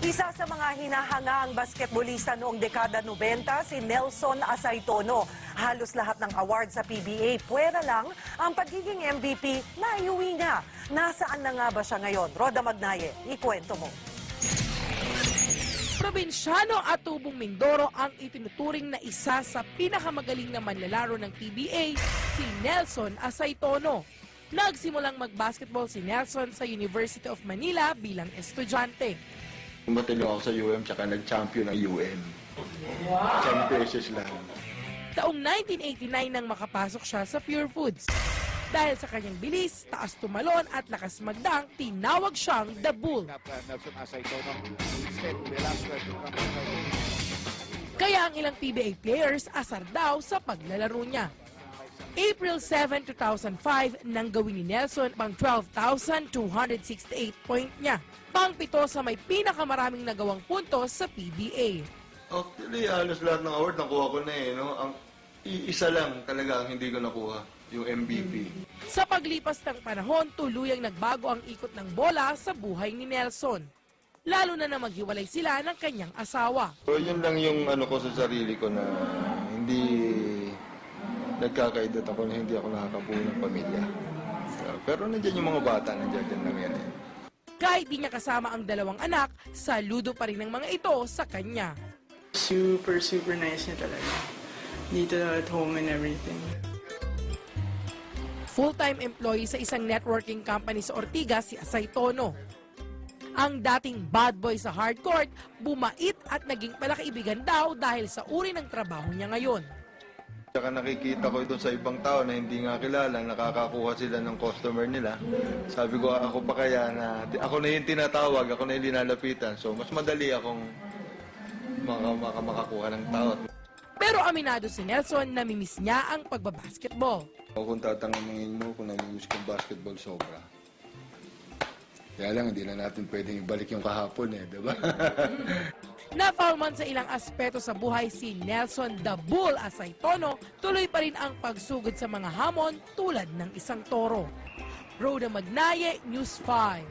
Isa sa mga hinahangaang basketballista noong dekada 90, si Nelson Asaytono. Halos lahat ng award sa PBA, puwera lang ang pagiging MVP na iuwi niya. Nasaan na nga ba siya ngayon? Roda Magnaye, ikwento mo. Probinsyano at Tubong Mindoro ang itinuturing na isa sa pinakamagaling na manlalaro ng PBA, si Nelson Asaytono. Nagsimulang mag-basketball si Nelson sa University of Manila bilang estudyante. Matalong ako sa UM tsaka nag-champion ng UM. Wow! 10 pesos lang. Taong 1989 nang makapasok siya sa Pure Foods. Dahil sa kanyang bilis, taas tumalon at lakas magdang, tinawag siyang The Bull. Kaya ang ilang PBA players asar daw sa paglalaro niya. April 7, 2005 nang gawin ni Nelson pang 12,268 point niya. Pang-pito sa may pinakamaraming nagawang puntos sa PBA. Actually, halos lahat ng award nakuha ko na eh. No? Ang isa lang talaga ang hindi ko nakuha, yung MVP. Sa paglipas ng panahon, tuluyang nagbago ang ikot ng bola sa buhay ni Nelson. Lalo na maghiwalay sila ng kanyang asawa. So, yun lang yung ano ko sa sarili ko na hindi nagkakaedad ako na hindi ako nakakabuo ng pamilya. Pero nandiyan yung mga bata, nandiyan lang yan eh. Kahit di niya kasama ang dalawang anak, saludo pa rin ng mga ito sa kanya. Super nice niya talaga. Dito at home and everything. Full-time employee sa isang networking company sa Ortigas, si Asaytono. Ang dating bad boy sa hardcourt, bumait at naging palakaibigan daw dahil sa uri ng trabaho niya ngayon. Saka nakikita ko ito sa ibang tao na hindi nga kilala, nakakakuha sila ng customer nila. Sabi ko, ako pa kaya na, ako na yung tinatawag, ako na yung linalapitan. So, mas madali akong makakuha ng tao. Pero aminado si Nelson, namimiss niya ang pagbabasketball. Kung tatanungin mo kung namimiss kong basketball, sobra. Kaya lang, hindi na natin pwedeng ibalik yung kahapon eh, diba? Na-foul man sa ilang aspeto sa buhay si Nelson The Bull Asaytono, tuloy pa rin ang pagsugod sa mga hamon tulad ng isang toro. Roda Magnaye, News 5.